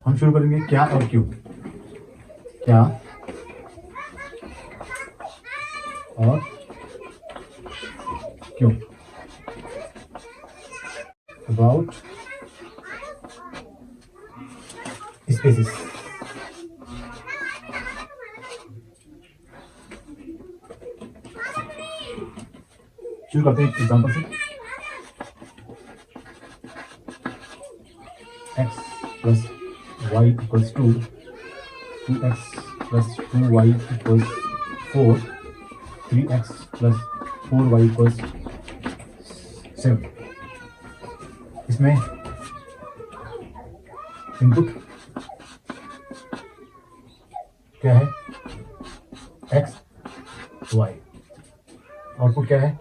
हम शुरू करेंगे क्या और क्यों। क्या और क्यों। About spaces. शुरू करते हैं एग्जाम्पल से। x plus Y equals 2, 2x plus 2y equals 4, 3x plus 4y equals 7। इसमें इनपुट क्या है, x y। आउटपुट क्या है,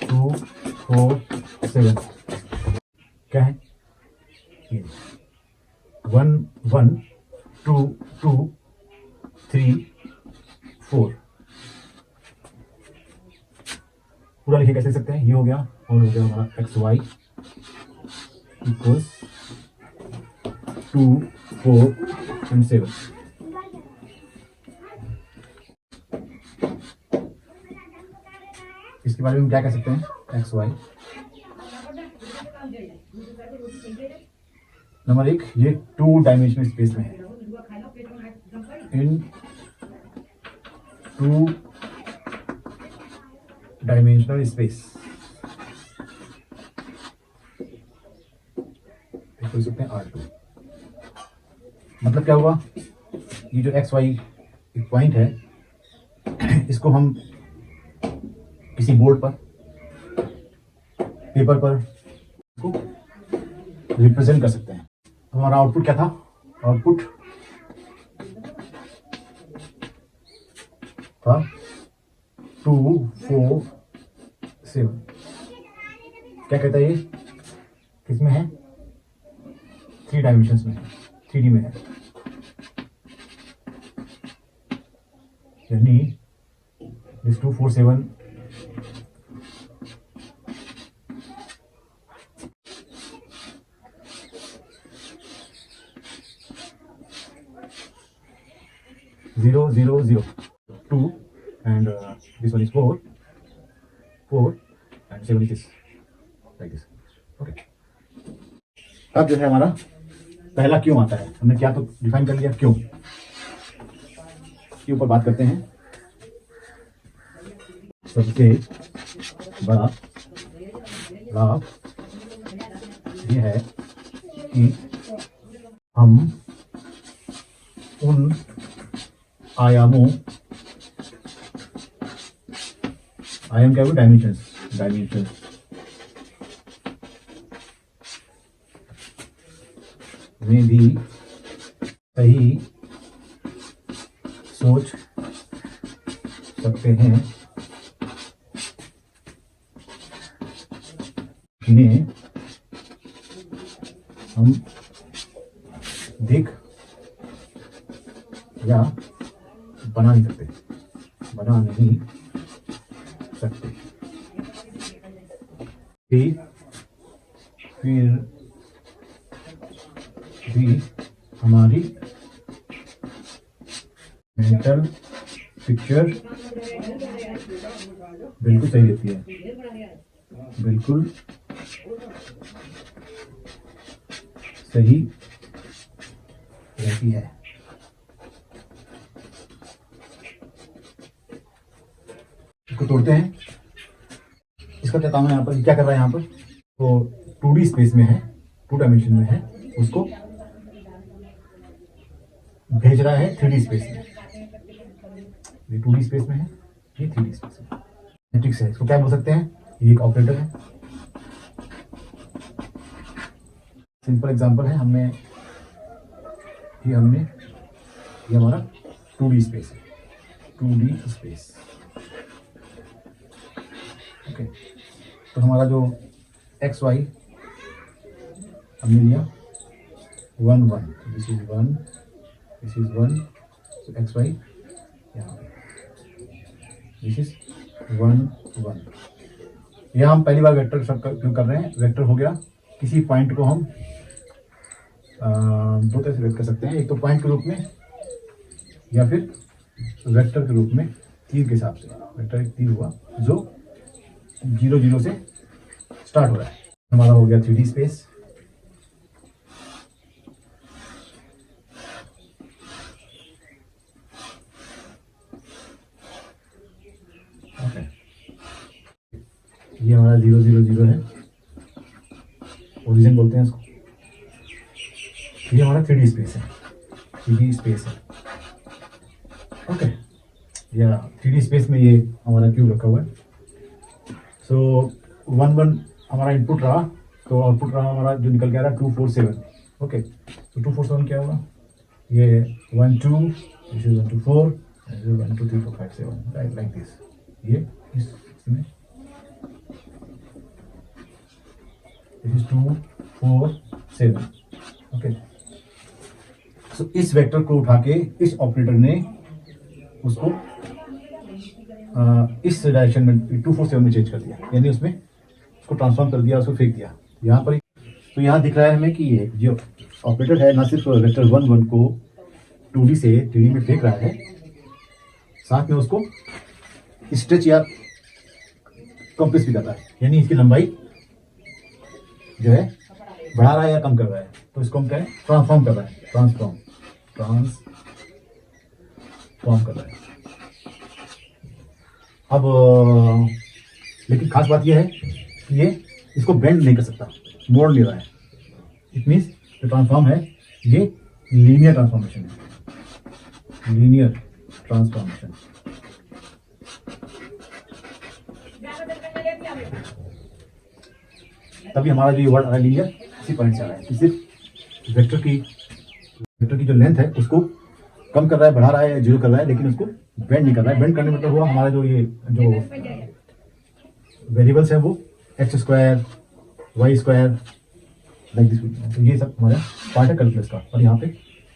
2 4 7। क्या है, 1 1 2 2 3 4। पूरा लिखे कैसे लिख सकते हैं, ये हो गया और हो गया हमारा एक्स वाई इक्वल्स 2 4 एंड 7। इसके बारे में क्या कह सकते हैं, एक्स वाई। नंबर 1, ये 2 डायमेंशनल स्पेस में है। इन 2 डायमेंशनल स्पेस लिख सकते हैं R2। मतलब क्या हुआ, ये जो एक्स वाई एक पॉइंट है, इसको हम किसी बोर्ड पर, पेपर पर इसको रिप्रेजेंट कर सकते हैं। हमारा आउटपुट क्या था, आउटपुट था 2 4 7। क्या कहता है ये, किसमें है, 3 डायमेंशंस में है, 3D में है। यानी this 2 4 7 0 0 0 2 and this one is 4 and 7 is this, like this. Okay. अब जो है हमारा पहला क्यों आता है। हमने क्या तो डिफाइन कर लिया, क्यों के ऊपर बात करते हैं। सबसे बड़ा लाभ ये है कि हम उन आयामों, आयाम क्या हुआ, डायमेंशंस में भी सही सोच सकते हैं, इन्हें हम देख या बना नहीं सकते, फिर भी हमारी मेंटल पिक्चर बिल्कुल सही रहती है, बिल्कुल सही रहती है। इसको तोड़ते हैं। इसका क्या काम है, यहाँ पर क्या कर रहा है, यहाँ पर तो 2D स्पेस में है, 2 डायमेंशन में है, उसको भेज रहा है 3D स्पेस में। ये 2D स्पेस में है, ये 3D स्पेस में। मैट्रिक्स है, इसको क्या बोल सकते हैं, ये एक ऑपरेटर है। सिंपल एग्जांपल है, ये हमारा 2D स्पेस है, 2D स्पेस। ओके, तो हमारा जो एक्स वाई हमने लिया 1 1, this is 1, this is 1, so X Y यहाँ पे दिस इज 1 1। यहाँ हम पहली बार वेक्टर शब्द का उपयोग कर रहे हैं। वेक्टर हो गया किसी पॉइंट को हम दो तरह से व्यक्त कर सकते हैं, एक तो पॉइंट के रूप में या फिर वेक्टर के रूप में तीर के हिसाब से। वेक्टर एक तीर हुआ जो 0 0 से स्टार्ट हो रहा है। हमारा हो गया 3D स्पेस। ओके, ये हमारा 0 0 0 है, ओरिजिन बोलते हैं इसको। ये हमारा 3D स्पेस है, 3D स्पेस है। ओके, या 3D स्पेस में ये हमारा क्यूब रखा हुआ है। सो 1 1 हमारा इनपुट रहा, तो आउटपुट रहा हमारा जो निकल के आ रहा है 2 4 7। ओके, तो 2 4 7 क्या होगा? ये 1 2, this is 1 2 4, this is 1 2 3 4 5 7, right, like this. ये इसमें दिस इज 2 4 7। ओके, सो इस वेक्टर को उठा के इस ऑपरेटर ने उसको इस डायरेक्शन में 2 4 7 में चेंज कर दिया, यानी उसमें उसको ट्रांसफॉर्म कर दिया, उसको फेंक दिया यहाँ पर। तो यहाँ दिख रहा है हमें कि ये जो ऑपरेटर है ना सिर्फ वेक्टर 1 1 को 2D से 3D में फेंक रहा है, साथ में उसको स्ट्रेच या कंप्रेस भी करता है, यानी इसकी लंबाई जो है बढ़ा रहा है या कम कर रहा है। तो इसको हम कहें ट्रांसफॉर्म कर रहा है, ट्रांसफॉर्म कर रहा है। अब लेकिन खास बात यह है कि ये इसको बेंड नहीं कर सकता, मोड़ नहीं रहा है। इट मीन्स जो ट्रांसफॉर्म है ये लीनियर ट्रांसफॉर्मेशन है, लीनियर ट्रांसफॉर्मेशन। तभी हमारा जो ये वर्ड आ रहा है लीनियर, इसी पॉइंट से आ रहा है कि सिर्फ वेक्टर की जो लेंथ है उसको कम कर रहा है, बढ़ा रहा है या जीरो कर रहा है, लेकिन उसको बेंड नहीं कर रहा है। बेंड करने मतलब हुआ हमारा जो ये जो वेरिएबल्स है वो x square y square like this. तो ये सब हमारा पार्ट है कैलकुलस का। और यहाँ पे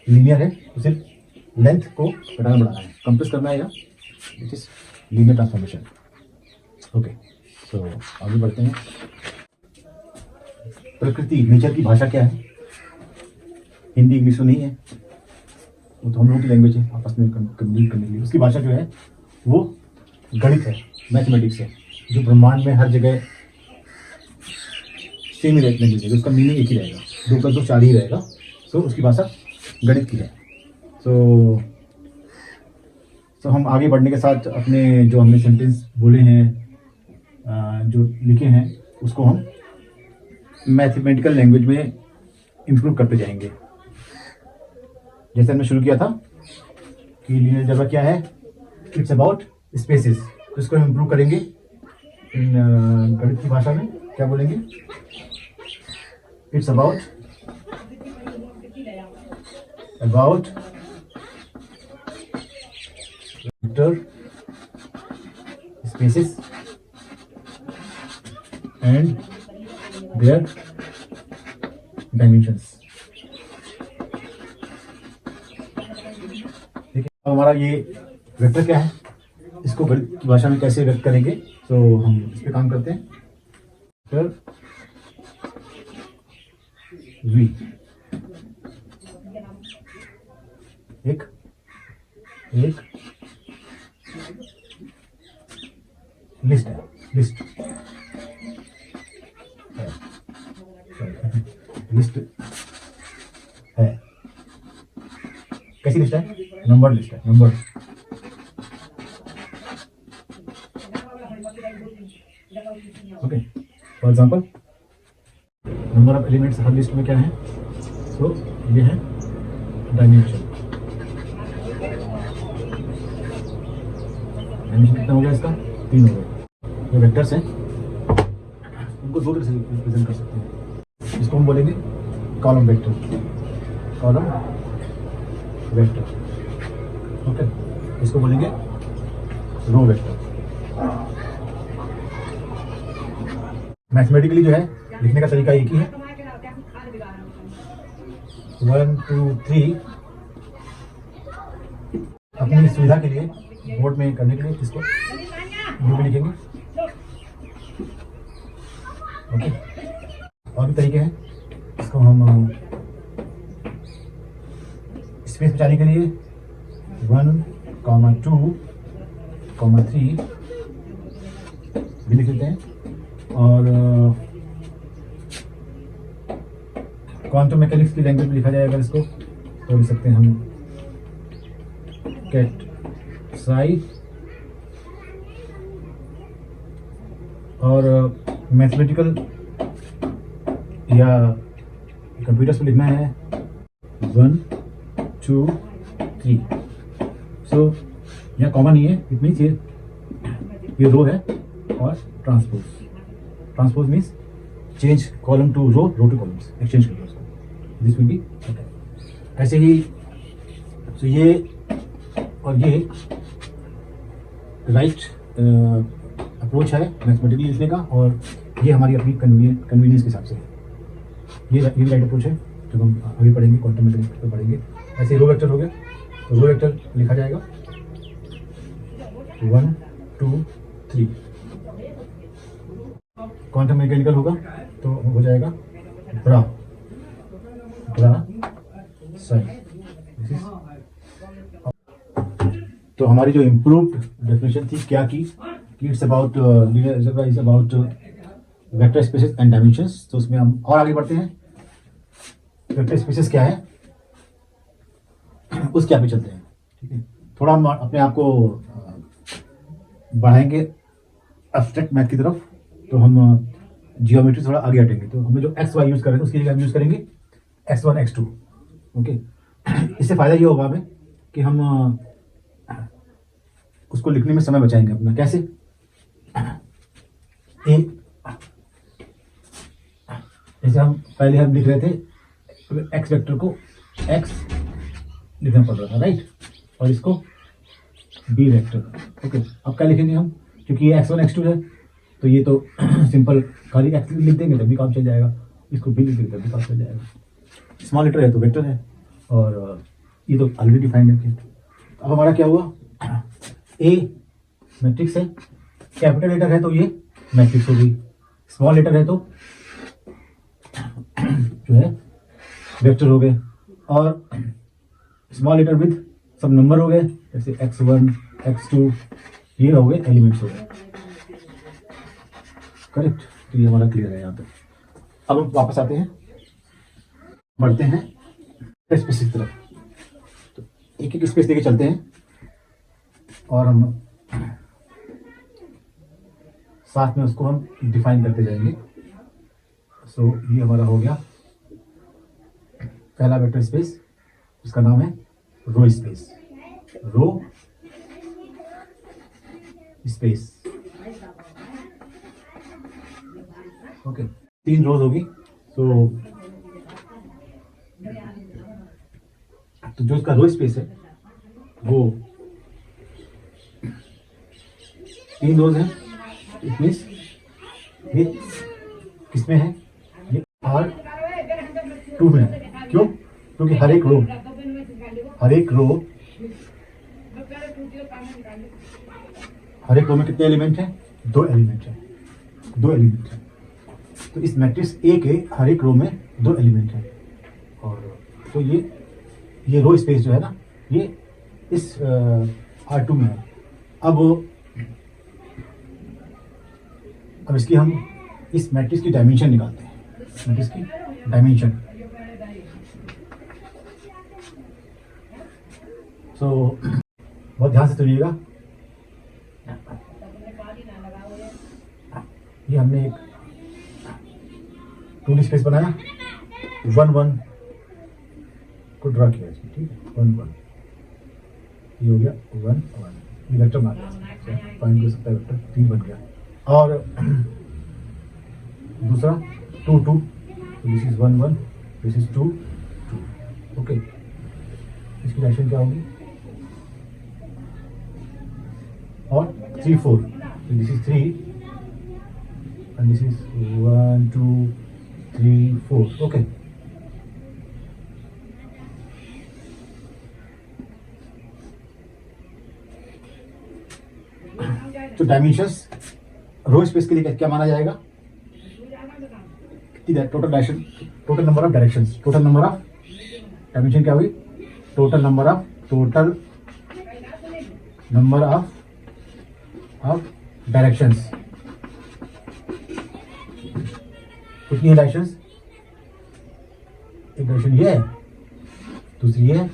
लीनियर है तो सिर्फ लेंथ को घटाना बढ़ाना है, कंप्रेस करना है, या it is linear transformation. Okay, तो आगे बढ़ते हैं। प्रकृति, नेचर की भाषा क्या है? हिंदी इंग्लिश तो नहीं है, वो तो हम लोगों की लैंग्वेज है, आपस में कम्युनिकेट करने के लिए। उसकी भाषा जो है वो गणित है, मैथमेटिक्स है, जो ब्रह्मांड में हर जगह सेम ही लैंग्वेज है, उसका मीनिंग एक ही रहेगा, 2 + 2 4 ही रहेगा। सो उसकी भाषा गणित की है। सो हम आगे बढ़ने के साथ अपने जो हमने सेंटेंस बोले हैं, जो लिखे हैं, उसको हम मैथमेटिकल लैंग्वेज में इम्प्रूव करते जाएंगे। जैसे हमने शुरू किया था कि लीनियर अलजेब्रा क्या है, इट्स अबाउट स्पेसेस। तो इसको हम इम्प्रूव करेंगे इन गणित की भाषा में, क्या बोलेंगे? It's about vector spaces and their dimensions. हमारा ये वेक्टर क्या है, इसको गणित की भाषा में कैसे व्यक्त करेंगे, तो हम इस पे काम करते हैं। वेक्टर v एक लिस्ट है, लिस्ट है। कैसी लिस्ट है? नंबर लिस्ट है, number. Okay, for example number of elements her list में क्या है? तो ये है डायमेंशन। डायमेंशन कितना हो गया इसका? 3 हो गए। ये वेक्टर्स हैं, उनको 2 तरह से रिप्रेजेंट कर सकते हैं। इसको हम बोलेंगे column vector, column vector. Okay, इसको बोलेंगे रो वेक्टर। मैथमेटिकली जो है लिखने का तरीका एक ही है, 1 2 3। अपनी सुविधा के लिए बोर्ड में करने के लिए इसको यू भी लिखेंगे, तरीके हैं। इसको हम स्पेस बचाने के लिए 1,2,3 भी लिख लेते हैं। और क्वांटम मैकेनिक्स की लैंग्वेज में लिखा जाएगा इसको, तो लिख सकते हैं हम कैट साई। और मैथमेटिकल या कंप्यूटर्स में लिखना है 1, 2, 3। सो यहाँ कॉमन नहीं है, इट मीन्स ये रो है और transpose means change column to row to columns, exchange करिए उसको, दिस विल बी ओके। ऐसे ही तो ये और ये राइट अप्रोच है मैथमेटिकली लिखने का, और ये हमारी अपनी कन्वीनियंस के हिसाब से है। ये राइट अप्रोच है जब हम आगे पढ़ेंगे, क्वांटम मैकेनिक्स पर पढ़ेंगे। ऐसे रो वेक्टर हो गया, तो रो वेक्टर लिखा जाएगा 1, 2, 3। क्वांटम मैकेनिकल होगा तो हो जाएगा ब्रा साइन। तो हमारी जो इम्प्रूव्ड डेफिनेशन थी क्या की, it's about linear algebra is about vector spaces and dimensions. तो उसमें हम और आगे बढ़ते हैं। वेक्टर स्पेसेस क्या है उसके आगे चलते हैं, ठीक है। थोड़ा हम अपने आप को बढ़ाएंगे एब्स्ट्रैक्ट मैथ की तरफ, तो हम जियोमेट्री थोड़ा आगे हटेंगे। तो हमें जो एक्स वाई यूज़ कर रहे हैं उसके लिए हम यूज़ करेंगे x1 x2, ओके। इससे फ़ायदा ये होगा हमें कि हम उसको लिखने में समय बचाएंगे अपना। कैसे? जैसे हम पहले लिख रहे थे एक्स वेक्टर को x लिखना पड़ रहा था, राइट, और इसको b वेक्टर, ओके। अब क्या लिखेंगे हम, क्योंकि ये x1 x2 है तो ये तो सिंपल खाली x लिख देंगे तभी काम चल जाएगा, इसको b लिख देंगे तभी काम चल जाएगा। स्मॉल लेटर है तो वेक्टर है, और ये तो ऑलरेडी डिफाइंड है। अब हमारा क्या हुआ, ए मैट्रिक्स है, कैपिटल लेटर है तो ये मैट्रिक्स होगी, स्मॉल लेटर है तो जो है वेक्टर हो गए, और स्मॉल लेटर विद सब नंबर हो गए, जैसे x1 x2 ये हो गए एलिमेंट्स हो गए, करेक्ट। तो ये हमारा क्लियर है यहाँ पे। अब हम वापस आते हैं, बढ़ते हैं स्पेस की तरफ। तो एक एक स्पेस लेके चलते हैं और हम साथ में उसको हम डिफाइन करते जाएंगे। सो ये हमारा हो गया पहला वेक्टर स्पेस, उसका नाम है row space. Row space, okay. 3 rows होगी। तो जो इसका रो स्पेस है वो 3 रोज है। इट मीन्स ये किसमें है, ये R2 में है। क्यों? क्योंकि हर एक रो में कितने एलिमेंट हैं? 2 एलिमेंट हैं। तो इस मैट्रिक्स ए के हर एक रो में 2 एलिमेंट हैं, और तो ये रो स्पेस जो है ना, ये इस R2 में है। अब इसकी हम इस मैट्रिक्स की डायमेंशन निकालते हैं। मैट्रिक्स की डायमेंशन, बहुत ध्यान से सुनिएगा। ये हमने एक 2D स्पेस बनाया, 1 1 को ड्रा किया इसमें, ठीक है। 1 1 ये हो गया 1 1, ये वेक्टर मान लिया, फाइंड कर सकता है वेक्टर 3 बन गया। और दूसरा 2 2, this is 1 1, this is 2 2, okay. इसकी डायरेक्शन क्या होगी, और 3 4, this is 3 and this is 1 2 3 4, okay। तो डायमेंशंस रो स्पेस के लिए क्या माना जाएगा, इधर total direction, total number of directions, total number of dimension क्या हुई, टोटल नंबर ऑफ डायरेक्शंस। कितनी है डायरेक्शंस, एक डायरेक्शन ये है, दूसरी है,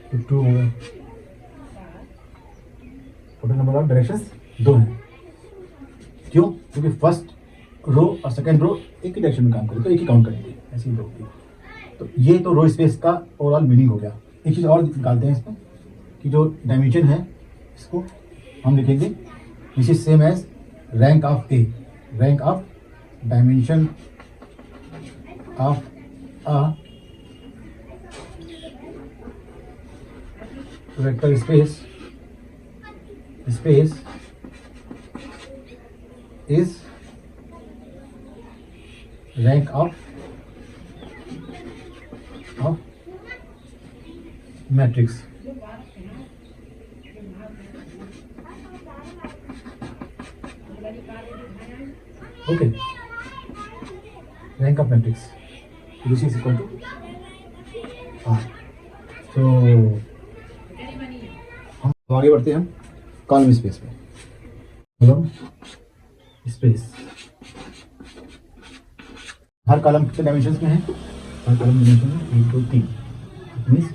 तो 2 हो गए। टोटल नंबर ऑफ डायरेक्शंस 2 है। क्यों? क्योंकि फर्स्ट रो और सेकंड रो एक ही डायरेक्शन में काम करें तो एक ही काउंट करेंगे, ऐसी रो की। तो ये तो रो स्पेस का ओवरऑल मीनिंग हो गया। एक चीज़ और निकालते हैं इसमें कि जो डायमेंशन है इसको हम लिखेंगे this is same as rank of A, rank of dimension of a vector space is rank of matrix. Okay, rank of matrix. This is equal to R. So हम आगे बढ़ते हैं, हम कॉलम स्पेस पे। कॉलम स्पेस, हर column कितने dimensions में है, हर column dimension में 1 2 3 मीन्स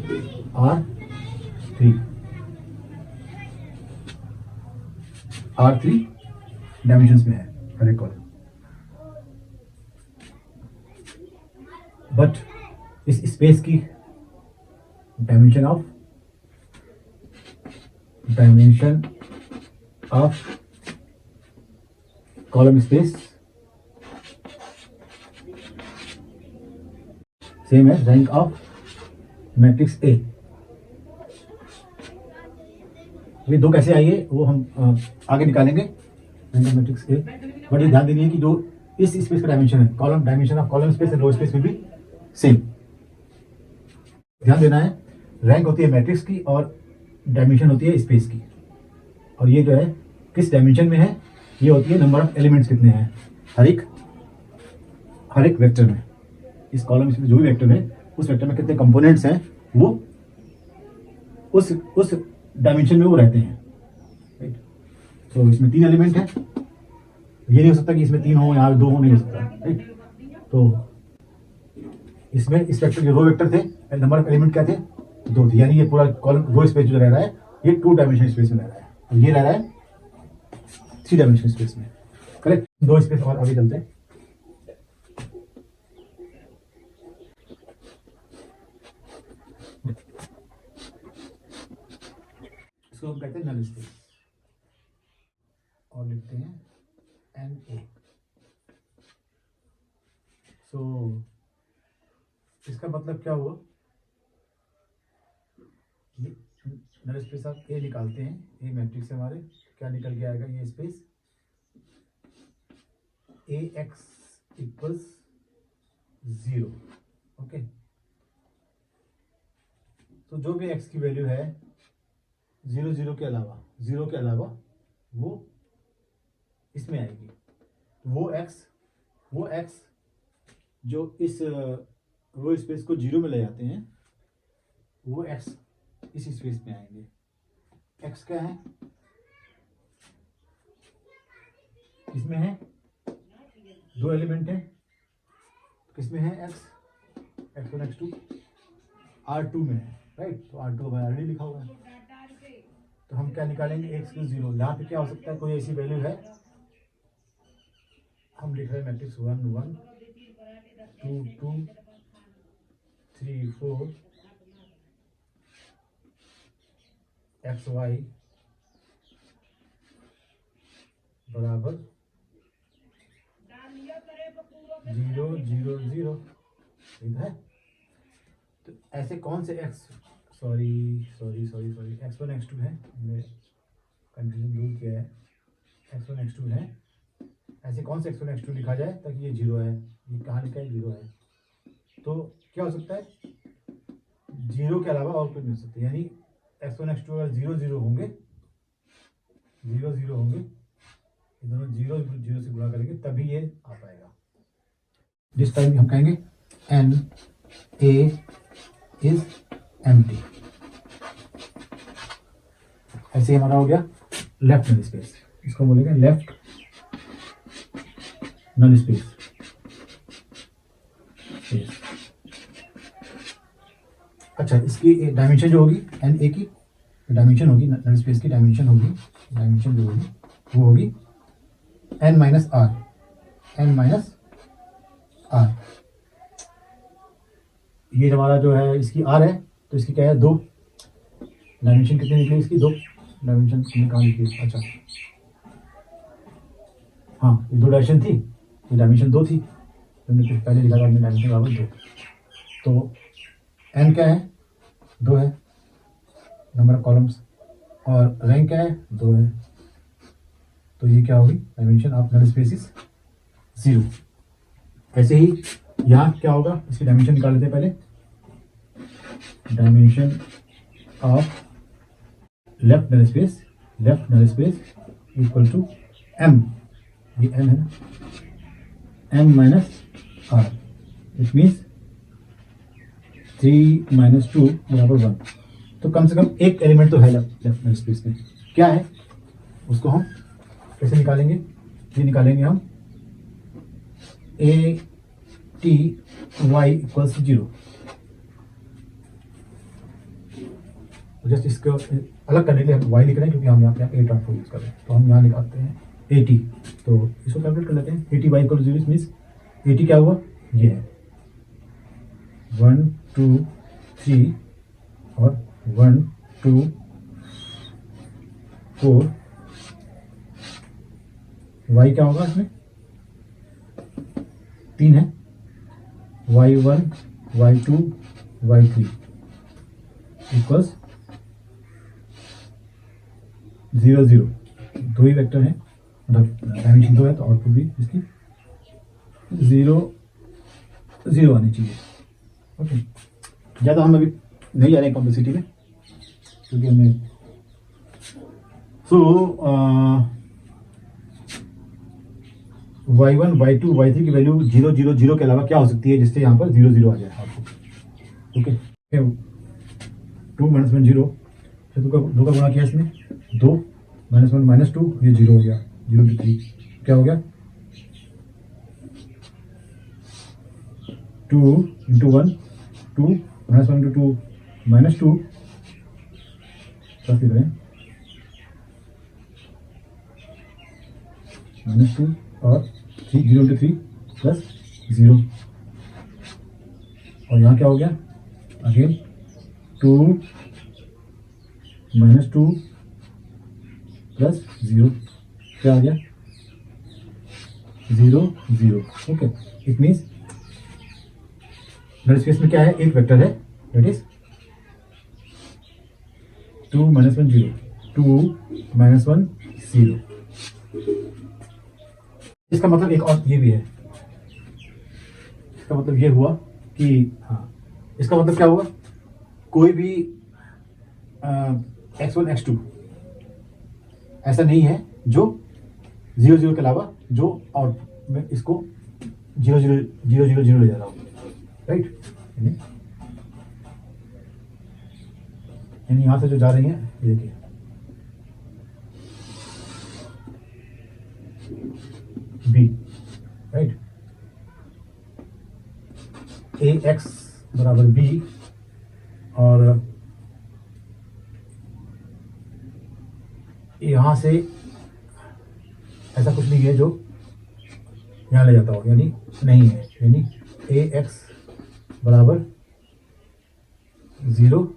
R3 डायमेंशंस में है हर एक कॉलम। बट इस स्पेस की dimension of column space same है रैंक ऑफ मैट्रिक्स ए। ये दो कैसे आई है वो हम आगे निकालेंगे, rank of matrix A. But ये ध्यान देनी है कि जो इस स्पेस का डायमेंशन है, column dimension of column space and row space में भी सेम ध्यान देना है। रैंक होती है मैट्रिक्स की और डायमेंशन होती है स्पेस की। और ये जो है किस डायमेंशन में है, ये होती है नंबर ऑफ एलिमेंट्स कितने हैं हर एक वेक्टर में। इस कॉलम में जो भी वेक्टर है उस वेक्टर में कितने कंपोनेंट्स हैं वो उस डायमेंशन में वो रहते हैं, राइट। तो इसमें 3 एलिमेंट हैं, ये नहीं हो सकता कि इसमें 3 हो यहाँ 2 हो, नहीं हो सकता, राइट। तो इसमें इस वेक्टर के रो वेक्टर थे, नंबर ऑफ एलिमेंट क्या थे, 2 थे। यानी ये पूरा कॉलम रो स्पेस जो रह रहा है ये 2 डायमेंशन स्पेस में रह रहा है और ये रह रहा है 3 डायमेंशन स्पेस में, करेक्ट। 2 स्पेस और आगे चलते हैं। इसको हम कहते हैं नल स्पेस और लिखते हैं NA। सो इसका मतलब क्या हुआ, ये नल स्पेस आप ए निकालते हैं, ए मैट्रिक्स हमारे क्या निकल के आएगा, ये स्पेस AX इक्वल्स 0। ओके, तो जो भी x की वैल्यू है 0 के अलावा वो इसमें आएगी। वो x जो इस रो स्पेस को 0 में ले जाते हैं वो x इस स्पेस में आएंगे। x क्या है, इसमें है 2 एलिमेंट है, किसमें है x1 x2 R2 में है, राइट। तो R2 हमारा ऑलरेडी लिखा हुआ है। तो हम क्या निकालेंगे, x को 0। यहाँ पे क्या हो सकता है, कोई ऐसी वैल्यू है, हम लिख रहे हैं मैट्रिक्स 1 1 2 2 3 4 XY बराबर 0 0 0 है। तो ऐसे कौन से सॉरी x1 x2 है, हमने कंफ्यूजन दूर किया है, x1 x2 है। ऐसे कौन से x1 x2 लिखा जाए ताकि ये 0 है, ये कहाँ लिखा है 0 है। तो क्या हो सकता है, 0 के अलावा और कुछ नहीं हो सकता। यानी x1 x2 अगर 0 0 होंगे, ये दोनों 0 0 से गुणा करेंगे तभी ये आ पाएगा। दिस टाइम हम कहेंगे एन ए इज एम्प्टी। ऐसे हमारा हो गया लेफ्ट नल स्पेस, इसको बोलेंगे लेफ्ट नल स्पेस। अच्छा, इसकी डायमेंशन जो होगी एन ए की डायमेंशन होगी, नल स्पेस की डायमेंशन होगी, डायमेंशन जो होगी वो होगी N minus R, N minus R. ये हमारा जो है इसकी आर है, तो इसकी क्या है, दो डायमेंशन कितनी निकली इसकी, दो डायमेंशन कहाँ निकली। अच्छा हाँ, ये दो डायमेंशन थी, ये डायमेंशन दो थी, हमने कुछ पहले लिखा था हमने डायमेंशन बराबर दो। तो एन क्या है, दो है नंबर ऑफ कॉलम्स, और रैंक क्या है, दो है। तो ये क्या होगी, dimension of null space is 0। ऐसे ही यहाँ क्या होगा, इसकी डायमेंशन निकाल लेते हैं पहले। Dimension of left null space, left null space equal to M, ये एम है ना, M minus R, it means 3 minus 2 बराबर 1। तो कम से कम एक एलिमेंट तो है लेफ्ट नल स्पेस में, क्या है उसको हम कैसे निकालेंगे, ये निकालेंगे हम A T Y equals 0। Just इसको अलग करने के लिए हम y लिख रहे हैं, क्योंकि हम यहाँ पे A.4 यूज कर रहे हैं, तो हम यहाँ निकालते हैं AT। तो इसको कैलकुलेट कर लेते हैं, AT y equal 0 means AT क्या हुआ, ये है 1 2 3 और 1 2 4। y क्या होगा इसमें, 3 है, y1 y2 y3 इक्वल्स 0 0। दो ही वेक्टर हैं, मतलब डायमेंशन दो है, तो आउटपुट भी इसकी 0 0 आनी चाहिए। ओके, ज़्यादा हम अभी नहीं जा रहे हैं कॉम्प्लेक्सिटी में, क्योंकि हमें y1 y2 y3 की वैल्यू 0 0 0 के अलावा क्या हो सकती है जिससे यहाँ पर 0 0 आ जाए आउटपुट। ओके, 2 माइनस 1 0, फिर दो का गुणा किया इसमें, 2 माइनस 1 माइनस 2, ये 0 हो गया, 0 to 3 क्या हो गया, 2 into 1 2 minus 1 into 2 minus 2 plus करें माइनस 2 और 3 0 इंटू 3 प्लस 0, और यहाँ क्या हो गया अगेन 2 माइनस 2 प्लस 0, क्या आ गया 0 0। Okay, it means null space में क्या है, एक वेक्टर है, दैट इज 2 माइनस 1 0 2 माइनस 1 0। इसका मतलब एक और ये भी है, इसका मतलब ये हुआ कि हाँ, इसका मतलब क्या हुआ, कोई भी x1 x2 ऐसा नहीं है जो 0 0 के अलावा जो आउट में इसको 0 0 0 0 0 ले जा रहा हो, राइट। यानी यहाँ से जो जा रही हैं, ये देखिए बी, राइट, ए एक्स बराबर बी, और यहाँ से ऐसा कुछ नहीं है जो यहाँ ले जाता हो, यानी नहीं है, यानी ए एक्स बराबर 0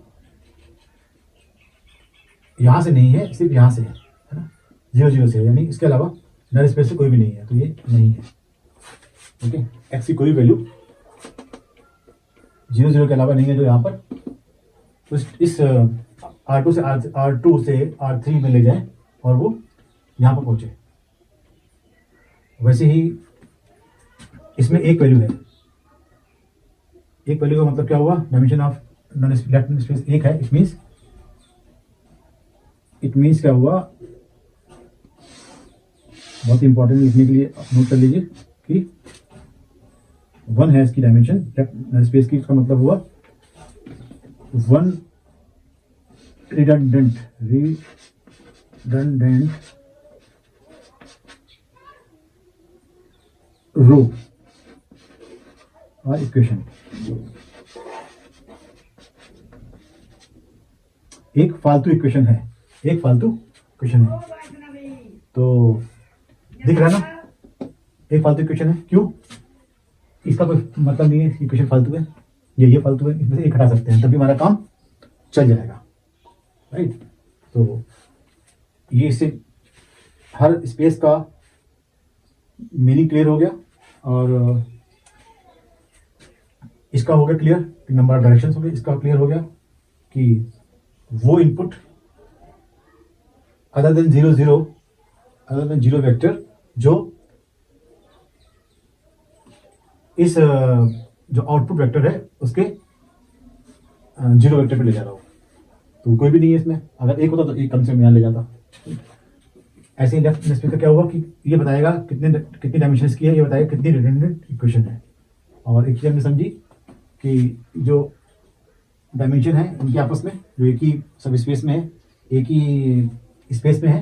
यहाँ से नहीं है, सिर्फ यहाँ से है ना, 0 0 से है, यानी इसके अलावा नल स्पेस से कोई भी नहीं है, तो ये नहीं है। ओके, एक्स की कोई वैल्यू 0 0 के अलावा नहीं है जो यहाँ पर इस R2 से R2 से R3 में ले जाए और वो यहाँ पर पहुँचे। वैसे ही इसमें एक वैल्यू है, एक वैल्यू का मतलब क्या हुआ, dimension of left null space एक है, इट मीन्स क्या हुआ, बहुत इंपॉर्टेंट लिखने के लिए नोट कर लीजिए कि 1 है इसकी डायमेंशन स्पेस की, इसका मतलब हुआ 1 रिडंडेंट रो और इक्वेशन। एक फालतू इक्वेशन है, तो दिख रहा है ना, एक फालतू इक्वेशन है। क्यों? इसका कोई मतलब नहीं है, इक्वेशन फालतू है, ये फालतू है, इसमें से एक हटा सकते हैं तभी हमारा काम चल जाएगा, राइट। तो ये इससे हर स्पेस का मीनिंग क्लियर हो गया, और इसका हो गया क्लियर कि नंबर ऑफ डायरेक्शंस हो गए। इसका क्लियर हो गया कि वो input other than zero vector जो इस जो आउटपुट वेक्टर है उसके जीरो वेक्टर पे ले जा रहा हो, तो कोई भी नहीं है इसमें। अगर एक होता तो एक कम से कम यहाँ ले जाता। ऐसे ही लेफ्ट स्पेस का क्या हुआ कि ये बताएगा कितनी डायमेंशंस की है, ये बताएगा कितनी रिडंडेंट इक्वेशन है। और एक चीज़ हमने समझी कि जो डायमेंशन है उनके आपस में जो एक ही सब स्पेस में है, एक ही स्पेस में है,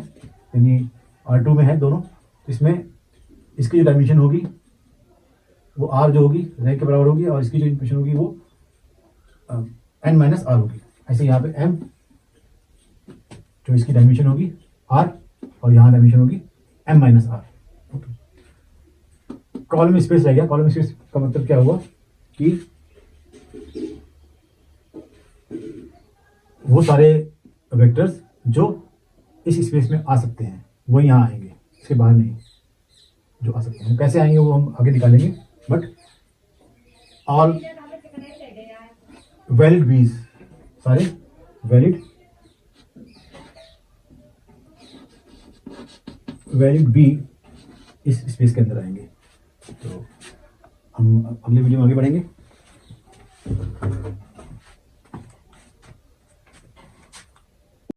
यानी R2 में है दोनों, तो इसमें इसकी जो डायमेंशन होगी वो R जो होगी रैंक के बराबर होगी, और इसकी जो इक्वेशन होगी वो n-r होगी। ऐसे यहाँ पे m जो इसकी डायमेंशन होगी R, और यहाँ डायमेंशन होगी m-r। कॉलम स्पेस रह गया। कॉलम स्पेस का मतलब क्या हुआ कि वो सारे वेक्टर्स जो इस स्पेस में आ सकते हैं वो यहाँ आएंगे, इसके बाहर नहीं जो आ सकते हैं। कैसे आएंगे वो हम आगे निकालेंगे, बट ऑल वैलिड बीज, सारे वैलिड बी इस स्पेस के अंदर आएंगे। तो हम अगले वीडियो में आगे बढ़ेंगे।